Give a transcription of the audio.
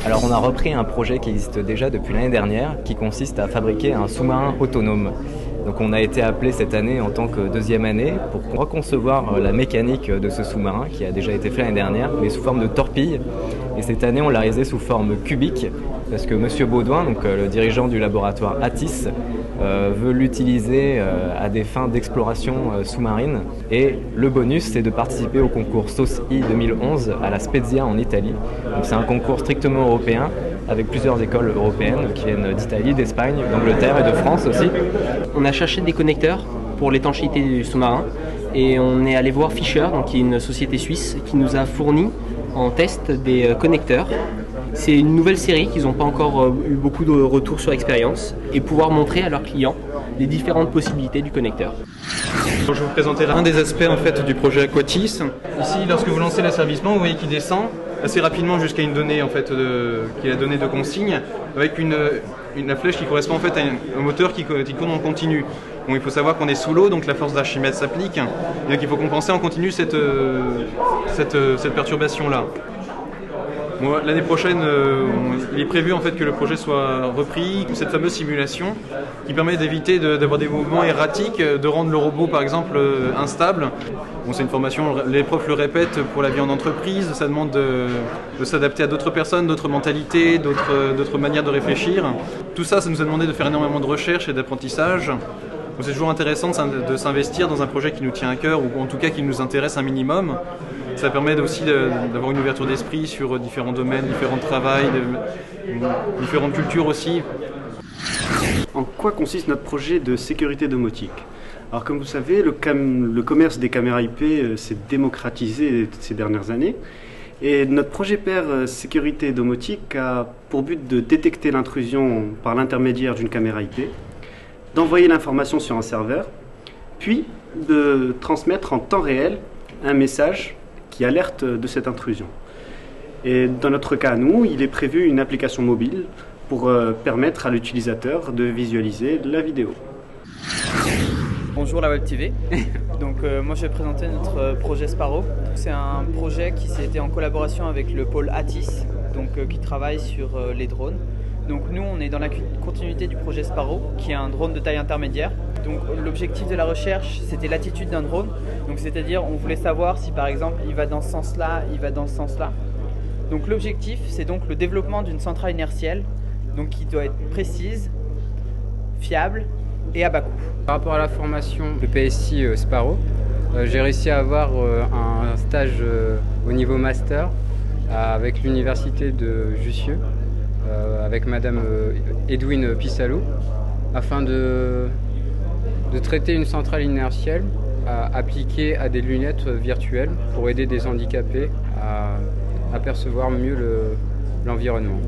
Alors on a repris un projet qui existe déjà depuis l'année dernière, qui consiste à fabriquer un sous-marin autonome. Donc on a été appelé cette année en tant que deuxième année pour reconcevoir la mécanique de ce sous-marin qui a déjà été fait l'année dernière, mais sous forme de torpille. Et cette année on l'a réalisé sous forme cubique, parce que Monsieur Baudouin, donc le dirigeant du laboratoire ATIS, veut l'utiliser à des fins d'exploration sous-marine. Et le bonus, c'est de participer au concours SOS-I 2011 à la Spezia en Italie. Donc c'est un concours strictement européen, avec plusieurs écoles européennes qui viennent d'Italie, d'Espagne, d'Angleterre et de France aussi. On a cherché des connecteurs pour l'étanchéité du sous-marin et on est allé voir Fischer, donc qui est une société suisse, qui nous a fourni en test des connecteurs. C'est une nouvelle série qu'ils n'ont pas encore eu beaucoup de retours sur expérience et pouvoir montrer à leurs clients les différentes possibilités du connecteur. Je vais vous présenter un des aspects en fait, du projet Aquatis. Ici, lorsque vous lancez l'asservissement, vous voyez qu'il descend assez rapidement jusqu'à une donnée en fait, qui est la donnée de consigne, avec la flèche qui correspond en fait à un moteur qui tourne en continu. Bon, il faut savoir qu'on est sous l'eau, donc la force d'Archimède s'applique, et donc il faut compenser en continu cette perturbation-là. Bon, l'année prochaine, il est prévu en fait que le projet soit repris, cette fameuse simulation qui permet d'éviter d'avoir des mouvements erratiques, de rendre le robot par exemple instable. Bon, c'est une formation, les profs le répètent pour la vie en entreprise, ça demande de s'adapter à d'autres personnes, d'autres mentalités, d'autres manières de réfléchir. Tout ça, ça nous a demandé de faire énormément de recherche et d'apprentissage. C'est toujours intéressant de s'investir dans un projet qui nous tient à cœur, ou en tout cas qui nous intéresse un minimum. Ça permet aussi d'avoir une ouverture d'esprit sur différents domaines, différents travails, différentes cultures aussi. En quoi consiste notre projet de sécurité domotique? Alors comme vous savez, le commerce des caméras IP s'est démocratisé ces dernières années. Et notre projet pair sécurité domotique a pour but de détecter l'intrusion par l'intermédiaire d'une caméra IP, d'envoyer l'information sur un serveur, puis de transmettre en temps réel un message qui alerte de cette intrusion. Et dans notre cas, nous, il est prévu une application mobile pour permettre à l'utilisateur de visualiser la vidéo. Bonjour la Web TV. Donc moi je vais présenter notre projet Sparrow. C'est un projet qui s'est été en collaboration avec le pôle ATIS, donc qui travaille sur les drones. Donc nous on est dans la continuité du projet Sparrow, qui est un drone de taille intermédiaire. Donc l'objectif de la recherche, c'était l'attitude d'un drone. Donc c'est-à-dire on voulait savoir si par exemple il va dans ce sens-là, il va dans ce sens-là. Donc l'objectif, c'est donc le développement d'une centrale inertielle, donc qui doit être précise, fiable et à bas coût. Par rapport à la formation de PSI Sparrow, j'ai réussi à avoir un stage au niveau master avec l'université de Jussieu, avec Madame Edwin Pissalou, afin de traiter une centrale inertielle appliquée à des lunettes virtuelles pour aider des handicapés à apercevoir mieux l'environnement.